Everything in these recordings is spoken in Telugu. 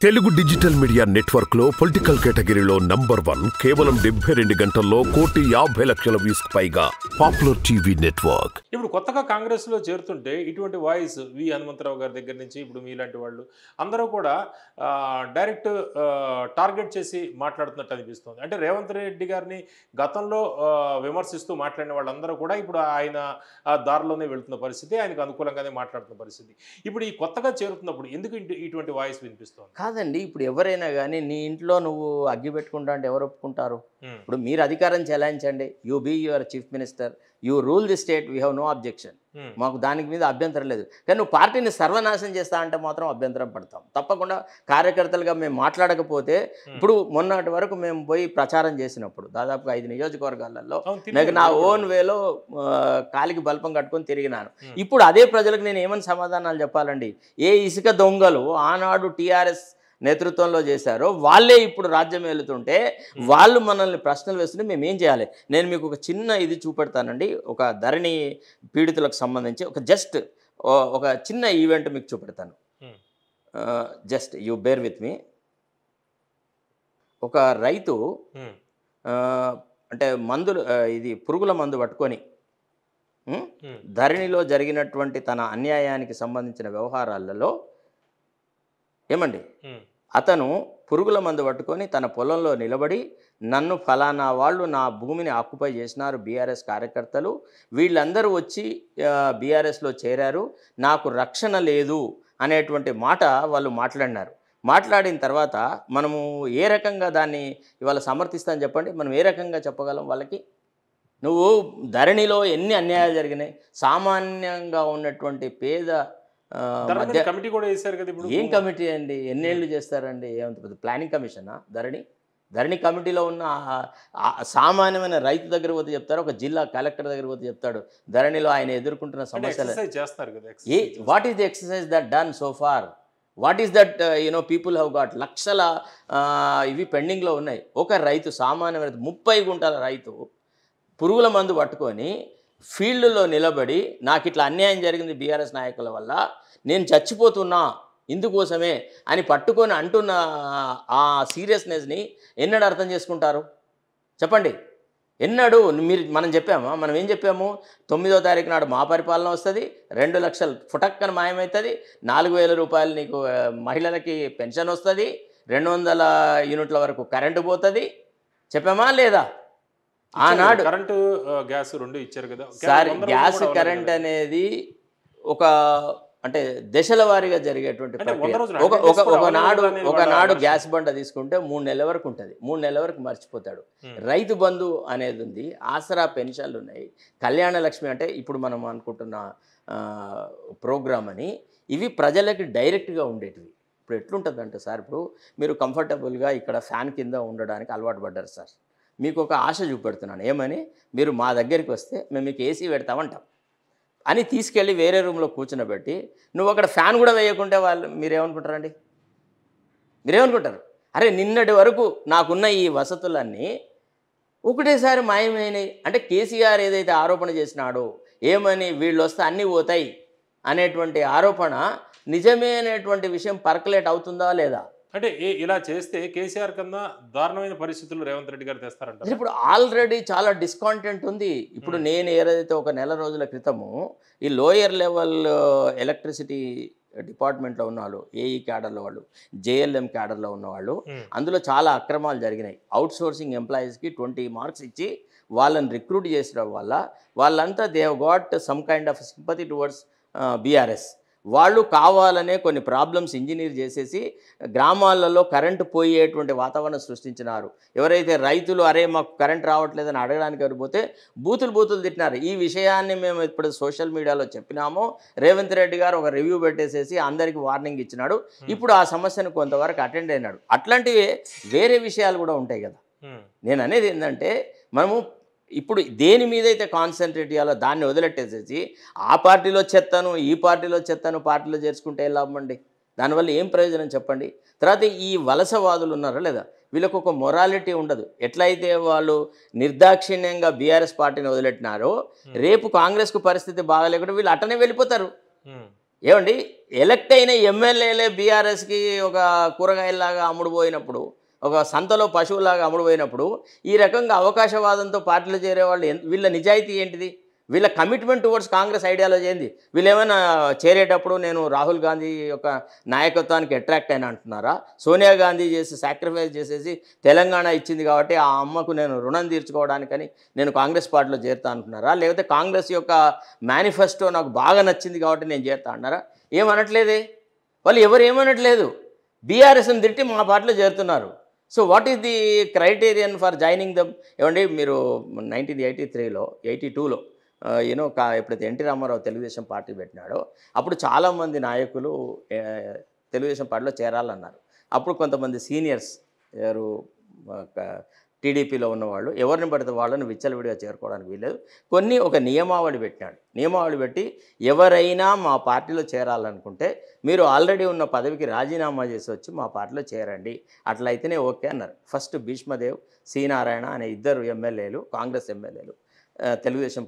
తెలుగు డిజిటల్ మీడియా నెట్వర్క్ లో పొలిటికల్ కేటగిరీలో నంబర్ 1 కేవలం 72 గంటల్లో 1,50,00,000 వ్యూస్ పైగా పాపులర్ టీవీ నెట్వర్క్. ఇప్పుడు కొత్తగా కాంగ్రెస్ లో చేరుతుంటే ఇటువంటి వాయిస్ వి హనుమంతరావు గారి దగ్గర నుంచి ఇప్పుడు మీలాంటి వాళ్ళు అందరూ కూడా డైరెక్ట్ టార్గెట్ చేసి మాట్లాడుతున్నట్టు అనిపిస్తుంది. అంటే రేవంత్ రెడ్డి గారిని గతంలో విమర్శిస్తూ మాట్లాడిన వాళ్ళందరూ కూడా ఇప్పుడు ఆయన దారిలోనే వెళ్తున్న పరిస్థితి, ఆయనకు అనుకూలంగానే మాట్లాడుతున్న పరిస్థితి. ఇప్పుడు ఈ కొత్తగా చేరుతున్నప్పుడు ఎందుకు ఇటువంటి వాయిస్ వినిపిస్తుంది? కాదండి, ఇప్పుడు ఎవరైనా కానీ నీ ఇంట్లో నువ్వు అగ్గి పెట్టుకుంటా అంటే ఎవరు ఒప్పుకుంటారు? ఇప్పుడు మీరు అధికారం చెలాయించండి, you be your chief minister, you rule the state, we have no objection, మాకు దానికి మీద అభ్యంతరం లేదు. కానీ నువ్వు పార్టీని సర్వనాశనం చేస్తా అంటే మాత్రం అభ్యంతరం పడతాం. తప్పకుండా కార్యకర్తలుగా మేము మాట్లాడకపోతే, ఇప్పుడు మొన్నటి వరకు మేము పోయి ప్రచారం చేసినప్పుడు దాదాపుగా 5 నియోజకవర్గాలలో నాకు నా ఓన్ వేలో కాలికి బల్పం కట్టుకొని తిరిగినాను. ఇప్పుడు అదే ప్రజలకు నేను ఏమని సమాధానాలు చెప్పాలండి? ఏ ఇసుక దొంగలు ఆనాడు టీఆర్ఎస్ నేతృత్వంలో చేశారో వాళ్ళే ఇప్పుడు రాజ్యం వెళుతుంటే వాళ్ళు మనల్ని ప్రశ్నలు వేస్తుంటే మేము ఏం చేయాలి? నేను మీకు ఒక చిన్న ఇది చూపెడతానండి. ఒక ధరణి పీడితులకు సంబంధించి ఒక చిన్న ఈవెంట్ మీకు చూపెడతాను. Just you bear with me. ఒక రైతు అంటే మందులు ఇది పురుగుల మందు పట్టుకొని ధరణిలో జరిగినటువంటి తన అన్యాయానికి సంబంధించిన వ్యవహారాలలో ఏమండి అతను పురుగుల మందు పట్టుకొని తన పొలంలో నిలబడి, నన్ను ఫలానా వాళ్ళు నా భూమిని ఆక్యుపై చేసినారు బీఆర్ఎస్ కార్యకర్తలు, వీళ్ళందరూ వచ్చి బీఆర్ఎస్లో చేరారు, నాకు రక్షణ లేదు అనేటువంటి మాట వాళ్ళు మాట్లాడినారు. మాట్లాడిన తర్వాత మనము ఏ రకంగా దాన్ని ఇవాళ సమర్థిస్తామని చెప్పండి? మనం ఏ రకంగా చెప్పగలం వాళ్ళకి? నువ్వు ధరణిలో ఎన్ని అన్యాయాలు జరిగినాయి, సామాన్యంగా ఉన్నటువంటి పేద కమిటీ కూడా చేశారు కదా. ఇప్పుడు ఏం కమిటీ అండి? ఎన్నేళ్ళు చేస్తారండి? ఏమంత ప్లానింగ్ కమిషనా ధరణి కమిటీలో ఉన్న సామాన్యమైన రైతు దగ్గర పోతే చెప్తారు, ఒక జిల్లా కలెక్టర్ దగ్గర పోతే చెప్తాడు ధరణిలో ఆయన ఎదుర్కొంటున్న సమస్యలు. What is the exercise that done so far? What is that people have got లక్షల ఇవి పెండింగ్లో ఉన్నాయి. ఒక రైతు, సామాన్యమైన రైతు, 30 గుంటల రైతు పురుగుల మందు పట్టుకొని ఫీల్డ్లో నిలబడి, నాకు ఇట్లా అన్యాయం జరిగింది బీఆర్ఎస్ నాయకుల వల్ల, నేను చచ్చిపోతున్నా ఇందుకోసమే అని పట్టుకొని అంటున్న ఆ సీరియస్నెస్ని ఎన్నడూ అర్థం చేసుకుంటారు చెప్పండి? ఎన్నడూ మనం చెప్పామా? మనం ఏం చెప్పాము? 9వ తారీఖు నాడు మా పరిపాలన వస్తుంది, 2 లక్షలు ఫుటక్కన మాయమవుతుంది, 4,000 రూపాయలు నీకు మహిళలకి పెన్షన్ వస్తుంది, 200 యూనిట్ల వరకు కరెంటు పోతుంది. చెప్పామా లేదా? ఆనాడు కరెంటు గ్యాస్ 2 ఇచ్చారు కదా సార్. గ్యాస్ కరెంట్ అనేది ఒక అంటే దశల వారీగా జరిగేటువంటి ఒకనాడు గ్యాస్ బండ తీసుకుంటే 3 నెలల వరకు ఉంటుంది, 3 నెలల వరకు మర్చిపోతాడు. రైతు బంధు అనేది ఉంది, ఆసరా పెన్షన్లు ఉన్నాయి, కళ్యాణ లక్ష్మి అంటే ఇప్పుడు మనం అనుకుంటున్న ప్రోగ్రామ్ అని, ఇవి ప్రజలకి డైరెక్ట్గా ఉండేటివి. ఇప్పుడు ఎట్లుంటుందంటే సార్, ఇప్పుడు మీరు కంఫర్టబుల్గా ఇక్కడ ఫ్యాన్ కింద ఉండడానికి అలవాటు పడ్డారు సార్. మీకు ఒక ఆశ చూపెడుతున్నాను, ఏమని? మీరు మా దగ్గరికి వస్తే మేము మీకు ఏసీ పెడతామంటాం అని తీసుకెళ్ళి వేరే రూమ్లో కూర్చునబెట్టి, నువ్వు అక్కడ ఫ్యాన్ కూడా వేయకుంటే మీరేమనుకుంటారండి? మీరేమనుకుంటారు? అరే నిన్నటి వరకు నాకున్న ఈ వసతులన్నీ ఒకటేసారి మాయమైనవి అంటే కేసీఆర్ ఏదైతే ఆరోపణ చేసినాడో, ఏమని వీళ్ళు వస్తే అన్నీ పోతాయి అనేటువంటి ఆరోపణ నిజమే అనేటువంటి విషయం పర్కలేట్ అవుతుందా లేదా? అంటే ఇలా చేస్తే కేసీఆర్ కన్నా దారుణమైన పరిస్థితులు రేవంత్ రెడ్డి గారు తెస్తారంట. ఇప్పుడు ఆల్రెడీ చాలా డిస్కాంటెంట్ ఉంది. ఇప్పుడు నేను ఏదైతే ఒక నెల రోజుల క్రితము ఈ లోయర్ లెవెల్ ఎలక్ట్రిసిటీ డిపార్ట్మెంట్లో ఉన్నవాళ్ళు, ఏఈ క్యాడర్లో వాళ్ళు, జేఎల్ఎం క్యాడర్లో ఉన్నవాళ్ళు, అందులో చాలా అక్రమాలు జరిగినాయి. అవుట్ సోర్సింగ్ ఎంప్లాయీస్కి 20 మార్క్స్ ఇచ్చి వాళ్ళని రిక్రూట్ చేసడం వల్ల వాళ్ళంతా they have got some kind of sympathy towards BRS. వాళ్ళు కావాలనే కొన్ని ప్రాబ్లమ్స్ ఇంజనీర్ చేసేసి గ్రామాలలో కరెంటు పోయేటువంటి వాతావరణం సృష్టించినారు. ఎవరైతే రైతులు అరే మాకు కరెంట్ రావట్లేదని అడగడానికి ఎవరిపోతే బూతులు తిట్టినారు. ఈ విషయాన్ని మేము ఇప్పుడు సోషల్ మీడియాలో చెప్పినామో, రేవంత్ రెడ్డి గారు ఒక రివ్యూ పెట్టేసేసి అందరికీ వార్నింగ్ ఇచ్చినాడు. ఇప్పుడు ఆ సమస్యను కొంతవరకు అటెండ్ అయినాడు. అట్లాంటివి వేరే విషయాలు కూడా ఉంటాయి కదా. నేను అనేది ఏంటంటే, మనము ఇప్పుడు దేని మీద అయితే కాన్సన్ట్రేట్ చేయాలో దాన్ని వదిలెట్టేసేసి ఆ పార్టీలో చెత్తను ఈ పార్టీలో చెత్తను పార్టీలో చేర్చుకుంటే ఏం లాభం అండి? దానివల్ల ఏం ప్రయోజనం చెప్పండి? తర్వాత ఈ వలసవాదులు ఉన్నారా లేదా, వీళ్ళకు ఒక మొరాలిటీ ఉండదు. ఎట్లయితే వాళ్ళు నిర్దాక్షిణ్యంగా బీఆర్ఎస్ పార్టీని వదిలెట్టినారో, రేపు కాంగ్రెస్కు పరిస్థితి బాగాలేకుండా వీళ్ళు అట్టనే వెళ్ళిపోతారు. ఏమండి ఎలక్ట్ అయిన ఎమ్మెల్యేలే బీఆర్ఎస్కి ఒక కూరగాయలాగా అమ్ముడుపోయినప్పుడు, ఒక సంతలో పశువులాగా అమ్ముడుపోయినప్పుడు ఈ రకంగా అవకాశవాదంతో పార్టీలు చేరే వాళ్ళు వీళ్ళ నిజాయితీ ఏంటిది? వీళ్ళ కమిట్మెంట్ టువర్డ్స్ కాంగ్రెస్ ఐడియాలజీ ఏంది? వీళ్ళు ఏమైనా చేరేటప్పుడు నేను రాహుల్ గాంధీ యొక్క నాయకత్వానికి అట్రాక్ట్ అయినా అంటున్నారా? సోనియా గాంధీ చేసి సాక్రిఫైస్ చేసేసి తెలంగాణ ఇచ్చింది కాబట్టి ఆ అమ్మకు నేను రుణం తీర్చుకోవడానికని నేను కాంగ్రెస్ పార్టీలో చేరుతా అంటున్నారా? లేకపోతే కాంగ్రెస్ యొక్క మేనిఫెస్టో నాకు బాగా నచ్చింది కాబట్టి నేను చేరుతా అన్నారా? ఏమనట్లేదే, వాళ్ళు ఎవరు ఏమనట్లేదు. బీఆర్ఎస్ని తిట్టి మా పార్టీలో చేరుతున్నారు. So what is the criterion for joining them? ఏమండి మీరు 1983లో 82లో ఎప్పుడైతే ఎన్టీ రామారావు తెలుగుదేశం పార్టీ పెట్టినాడో అప్పుడు చాలామంది నాయకులు తెలుగుదేశం పార్టీలో చేరాలన్నారు. అప్పుడు కొంతమంది సీనియర్స్ ఎవరు టీడీపీలో ఉన్నవాళ్ళు ఎవరిని పడితే వాళ్ళని విచ్చలవిడిగా చేరుకోవడానికి వీలేదు. ఒక నియమావళి పెట్టినాడు. నియమావళి పెట్టి ఎవరైనా మా పార్టీలో చేరాలనుకుంటే మీరు ఆల్రెడీ ఉన్న పదవికి రాజీనామా చేసి వచ్చి మా పార్టీలో చేరండి, అట్లయితేనే ఓకే అన్నారు. ఫస్ట్ భీష్మదేవ్, సి నారాయణ అనే ఇద్దరు ఎమ్మెల్యేలు, కాంగ్రెస్ ఎమ్మెల్యేలు తెలుగుదేశం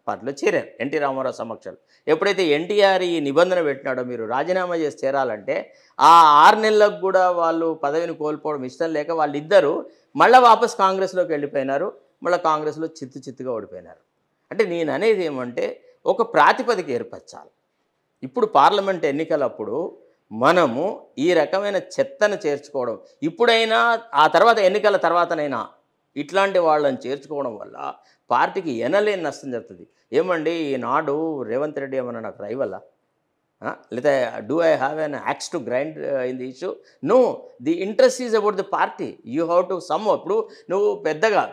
పార్టీలో చేరారు ఎన్టీ రామారావు సమక్షంలో. ఎప్పుడైతే ఎన్టీఆర్ ఈ నిబంధన పెట్టినాడో మీరు రాజీనామా చేసి చేరాలంటే ఆ 6 నెలలకు కూడా వాళ్ళు పదవిని కోల్పోవడం ఇష్టం లేక వాళ్ళిద్దరూ మళ్ళీ వాపస్ కాంగ్రెస్లోకి వెళ్ళిపోయినారు. మళ్ళీ కాంగ్రెస్లో చిత్తుగా ఓడిపోయినారు. అంటే నేను అనేది ఏమంటే ఒక ప్రాతిపదిక ఏర్పరచాలి. ఇప్పుడు పార్లమెంట్ ఎన్నికలప్పుడు మనము ఈ రకమైన చెత్తను చేర్చుకోవడం, ఇప్పుడైనా ఆ తర్వాత ఎన్నికల తర్వాతనైనా ఇట్లాంటి వాళ్ళని చేర్చుకోవడం వల్ల పార్టీకి ఎనలేని నష్టం జరుగుతుంది. ఏమండి ఈనాడు రేవంత్ రెడ్డి ఏమన్నా నాకు రైవలా? లేదా do I have an axe to grind in the issue? No, the interest is about the party. You have to some. ఇప్పుడు నువ్వు పెద్దగా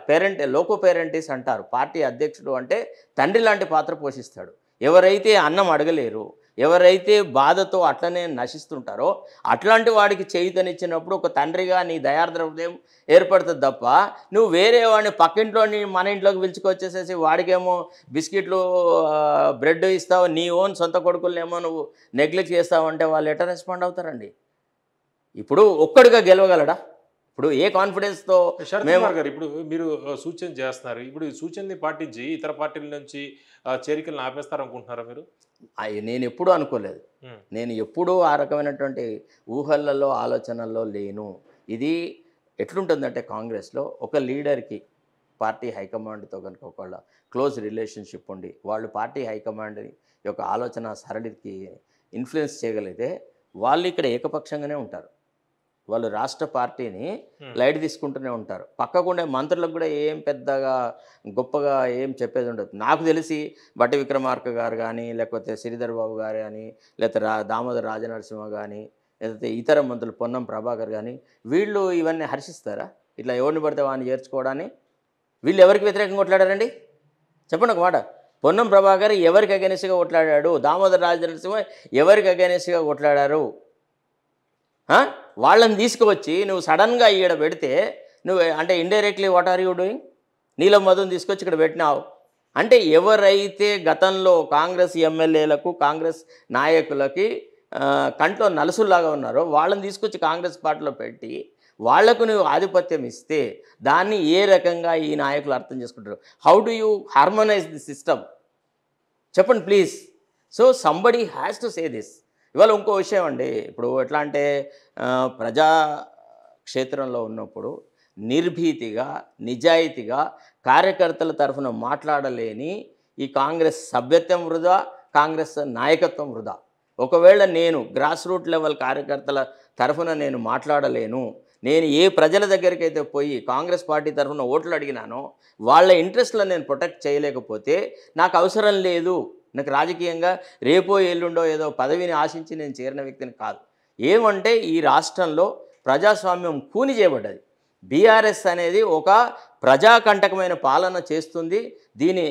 లోకో పేరెంటీస్ అంటారు. పార్టీ అధ్యక్షుడు అంటే తండ్రి లాంటి పాత్ర పోషిస్తాడు. ఎవరైతే అన్నం అడగలేరు, ఎవరైతే బాధతో అట్లనే నశిస్తుంటారో అట్లాంటి వాడికి చేయుతనిచ్చినప్పుడు ఒక తండ్రిగా నీ దయార్ద్ర హృదయం ఏర్పడుతుంది తప్ప నువ్వు వేరే వాడిని పక్కింట్లోని మన ఇంట్లోకి పిలుచుకొచ్చేసేసి వాడికేమో బిస్కెట్లు బ్రెడ్ ఇస్తావు, నీ ఓన్ సొంత కొడుకులనేమో నువ్వు నెగ్లెక్ట్ చేస్తావంటే వాళ్ళు ఎట్లా రెస్పాండ్ అవుతారండి? ఇప్పుడు ఒక్కడిగా గెలవగలడా? ఇప్పుడు ఏ కాన్ఫిడెన్స్తో గారు ఇప్పుడు మీరు సూచన చేస్తున్నారు, ఇప్పుడు ఈ సూచనని పాటించి ఇతర పార్టీల నుంచి చేరికలను ఆపేస్తారనుకుంటున్నారా మీరు? నేను ఎప్పుడూ అనుకోలేదు. నేను ఎప్పుడూ ఆ రకమైనటువంటి ఊహలలో ఆలోచనల్లో లేను. ఇది ఎట్లుంటుందంటే కాంగ్రెస్లో ఒక లీడర్కి పార్టీ హైకమాండ్తో కనుక ఒకళ్ళ క్లోజ్ రిలేషన్షిప్ ఉండి వాళ్ళు పార్టీ హైకమాండ్ యొక్క ఆలోచన సరళికి ఇన్ఫ్లుయెన్స్ చేయగలిగితే వాళ్ళు ఇక్కడ ఏకపక్షంగానే ఉంటారు. వాళ్ళు రాష్ట్ర పార్టీని లైట్ తీసుకుంటూనే ఉంటారు. పక్కకుండే మంత్రులకు కూడా ఏం పెద్దగా గొప్పగా ఏం చెప్పేది ఉండదు. నాకు తెలిసి బట్టి విక్రమార్క గారు కానీ, లేకపోతే శ్రీధర్ బాబు గారు కానీ, లేకపోతే దామోదర్ రాజనరసింహ కానీ, లేకపోతే ఇతర మంత్రులు పొన్నం ప్రభాకర్ కానీ వీళ్ళు ఇవన్నీ హర్షిస్తారా? ఇట్లా ఎవరిని పడితే వాడిని చేర్చుకోవడాన్ని. వీళ్ళు ఎవరికి వ్యతిరేకంగా కొట్లాడారండి? చెప్పండి ఒక మాట. పొన్నం ప్రభాకర్ ఎవరికి అగెనిస్ట్గా కొట్లాడాడు? దామోదర్ రాజనరసింహ ఎవరికి అగెనిస్ట్గా కొట్లాడారు? వాళ్ళని తీసుకువచ్చి నువ్వు సడన్గా ఇక్కడ పెడితే నువ్వు అంటే indirectly what are you doing? Neelam మధుని తీసుకొచ్చి ఇక్కడ పెట్టినావు అంటే ఎవరైతే గతంలో కాంగ్రెస్ ఎమ్మెల్యేలకు కాంగ్రెస్ నాయకులకి కంట్లో నలుసుల్లాగా ఉన్నారో వాళ్ళని తీసుకొచ్చి కాంగ్రెస్ పార్టీలో పెట్టి వాళ్లకు నువ్వు ఆధిపత్యం ఇస్తే దాన్ని ఏ రకంగా ఈ నాయకులు అర్థం చేసుకుంటారు? How do you harmonize the system? చెప్పండి please. So somebody has to say this. ఇవాళ ఇంకో విషయం అండి, ఇప్పుడు ఎట్లా అంటే ప్రజా క్షేత్రంలో ఉన్నప్పుడు నిర్భీతిగా నిజాయితీగా కార్యకర్తల తరఫున మాట్లాడలేని ఈ కాంగ్రెస్ సభ్యత్వం వృధా, కాంగ్రెస్ నాయకత్వం వృధా. ఒకవేళ నేను గ్రాస్ రూట్ లెవెల్ కార్యకర్తల తరఫున నేను మాట్లాడలేను, నేను ఏ ప్రజల దగ్గరికి అయితే పోయి కాంగ్రెస్ పార్టీ తరఫున ఓట్లు అడిగినానో వాళ్ళ ఇంట్రెస్ట్లను నేను ప్రొటెక్ట్ చేయలేకపోతే నాకు అవసరం లేదు. నాకు రాజకీయంగా రేపో ఎల్లుండో ఏదో పదవిని ఆశించి నేను చేరిన వ్యక్తిని కాదు. ఏమంటే ఈ రాష్ట్రంలో ప్రజాస్వామ్యం కూని చేయబడ్డది. బీఆర్ఎస్ అనేది ఒక ప్రజాకంటకమైన పాలన చేస్తుంది. దీని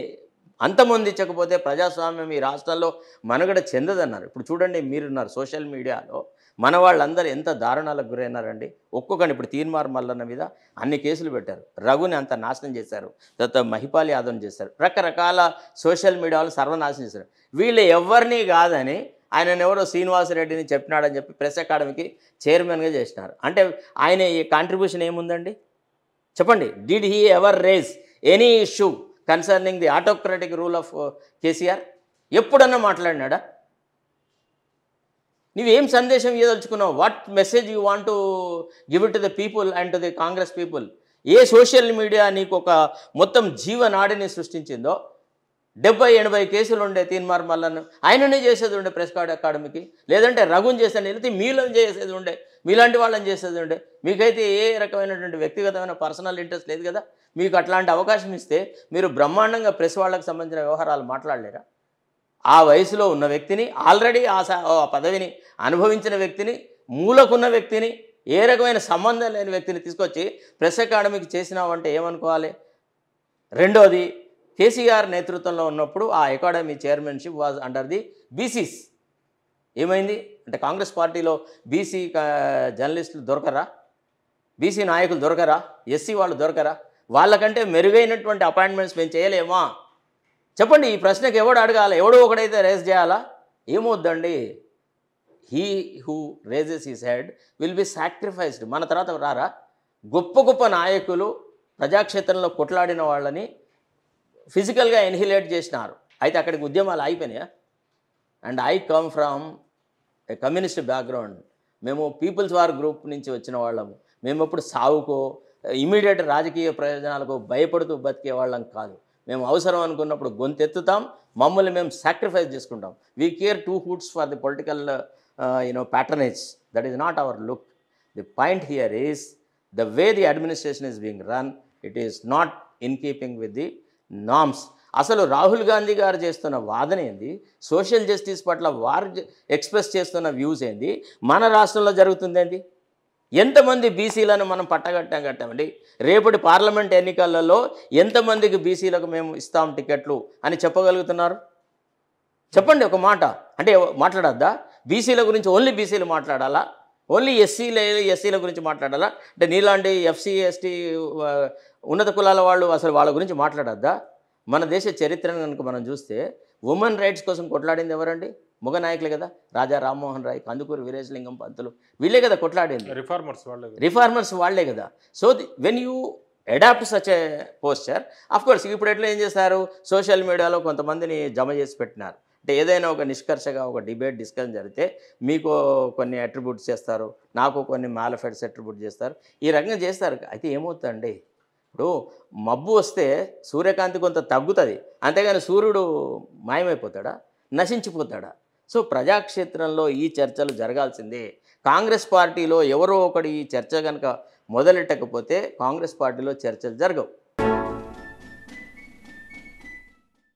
అంతమొందించకపోతే ప్రజాస్వామ్యం ఈ రాష్ట్రంలో మనుగడ చెందదన్నారు. ఇప్పుడు చూడండి, మీరున్నారు సోషల్ మీడియాలో మన వాళ్ళందరూ ఎంత దారుణాలకు గురైనారండి. ఒక్కొక్కని ఇప్పుడు తీన్మార్ మల్లన్న మీద అన్ని కేసులు పెట్టారు, రఘుని అంత నాశనం చేశారు, తర్వాత మహిపాల్ యాదవ్ని చేశారు, రకరకాల సోషల్ మీడియాలో సర్వనాశనం చేశారు. వీళ్ళు ఎవరిని కాదని ఆయన ఎవరో శ్రీనివాసరెడ్డిని చెప్పినాడని చెప్పి ప్రెస్ అకాడమీకి చైర్మన్గా చేసినారు. అంటే ఆయన ఈ కాంట్రిబ్యూషన్ ఏముందండి చెప్పండి? Did he ever raise any issue concerning the autocratic rule of KCR? ఎప్పుడన్నా మాట్లాడినాడా? నువ్వేం సందేశం ఇవ్వదలుచుకున్నావు? What message you want to give it to the people and to the Congress people? ఏ సోషల్ మీడియా నీకు ఒక మొత్తం జీవనాడిని సృష్టించిందో, 70-80 కేసులు ఉండే తీన్మార్ మల్లన్న ఆయననే చేసేది ఉండే ప్రెస్ అకాడమీకి, లేదంటే రఘుని చేసేది, లేకపోతే మీలను చేసేది ఉండే, మీలాంటి వాళ్ళని చేసేది ఉండే. మీకైతే ఏ రకమైనటువంటి వ్యక్తిగతమైన పర్సనల్ ఇంట్రెస్ట్ లేదు కదా. మీకు అట్లాంటి అవకాశం ఇస్తే మీరు బ్రహ్మాండంగా ప్రెస్ వాళ్ళకి సంబంధించిన వ్యవహారాలు మాట్లాడలేరా? ఆ వయసులో ఉన్న వ్యక్తిని, ఆల్రెడీ ఆ పదవిని అనుభవించిన వ్యక్తిని, మూలకున్న వ్యక్తిని, ఏ రకమైన సంబంధం లేని వ్యక్తిని తీసుకొచ్చి ప్రెస్ అకాడమీకి చేసినావంటే ఏమనుకోవాలి? రెండోది, కేసీఆర్ నేతృత్వంలో ఉన్నప్పుడు ఆ academy chairmanship was under the BCs. ఏమైంది అంటే కాంగ్రెస్ పార్టీలో బీసీ జర్నలిస్టులు దొరకరా? బీసీ నాయకులు దొరకరా? ఎస్సీ వాళ్ళు దొరకరా? వాళ్ళకంటే మెరుగైనటువంటి అపాయింట్మెంట్స్ మేము చేయలేమా? చెప్పండి. ఈ ప్రశ్నకి ఎవడు అడగాలి? ఎవడో ఒకడైతే రేస్ చేయాలా? ఏమొద్దండి. He who raises his head will be sacrificed. మన తర్వాత రారా గొప్ప గొప్ప నాయకులు ప్రజాక్షేత్రంలో కొట్లాడిన వాళ్ళని ఫిజికల్గా ఎన్హిలేట్ చేసినారు. అయితే అక్కడికి ఉద్యమాలు అయిపోయినాయా? And I come from A communist background. మేము పీపుల్స్ వార్ గ్రూప్ నుంచి వచ్చిన వాళ్ళము. మేము ఎప్పుడు సావుకో ఇమీడియట్ రాజకీయ ప్రయోజనాలకు భయపడుతూ బతికే వాళ్ళం కాదు. మేము అవసరం అనుకున్నప్పుడు గొంతెత్తుతాం, మమ్మల్ని మేము సాక్రిఫైస్ చేసుకుంటాం. We care 2 hoots for the political patronage. That is not our look. The point here is the way the administration is being run, it is not in keeping with the norms. అసలు రాహుల్ గాంధీ గారు చేస్తున్న వాదన ఏంది? సోషల్ జస్టిస్ పట్ల వారు ఎక్స్ప్రెస్ చేస్తున్న వ్యూస్ ఏంది? మన రాష్ట్రంలో జరుగుతుంది ఏంది? ఎంతమంది బీసీలను మనం కట్టామండి? రేపటి పార్లమెంట్ ఎన్నికలలో ఎంతమందికి బీసీలకు మేము ఇస్తాం టికెట్లు అని చెప్పగలుగుతున్నారు? చెప్పండి ఒక మాట. అంటే మాట్లాడద్దా? బీసీల గురించి ఓన్లీ బీసీలు మాట్లాడాలా? ఓన్లీ ఎస్సీల గురించి మాట్లాడాలా? అంటే నీలాంటి ఎఫ్సీ ఎస్టీ ఉన్నత కులాల వాళ్ళు అసలు వాళ్ళ గురించి మాట్లాడద్దా? మన దేశ చరిత్రను కనుక మనం చూస్తే ఉమెన్ రైట్స్ కోసం కొట్లాడింది ఎవరండి? మగ నాయకులే కదా. రాజా రామ్మోహన్ రాయ్, కందుకూరి వీరేశలింగం పంతులు, వీళ్ళే కదా కొట్లాడింది. రిఫార్మర్స్ వాళ్ళే కదా. So when you adopt such a posture, of course ఇప్పుడు ఎట్లా ఏం చేస్తారు, సోషల్ మీడియాలో కొంతమందిని జమ చేసి పెట్టినారు. అంటే ఏదైనా ఒక నిష్కర్షగా ఒక డిస్కషన్ జరిగితే మీకు కొన్ని అట్రిబ్యూట్స్ చేస్తారు, నాకు కొన్ని మ్యాలిఫైడ్స్ అట్రిబ్యూట్ చేస్తారు, ఈ రకంగా చేస్తారు. అయితే ఏమవుతుందండి, ఇప్పుడు మబ్బు వస్తే సూర్యకాంతి కొంత తగ్గుతుంది, అంతేగాని సూర్యుడు మాయమైపోతాడా, నశించిపోతాడా? సో ప్రజాక్షేత్రంలో ఈ చర్చలు జరగాల్సిందే. కాంగ్రెస్ పార్టీలో ఎవరో ఒకటి ఈ చర్చ కనుక మొదలెట్టకపోతే కాంగ్రెస్ పార్టీలో చర్చలు జరగవు.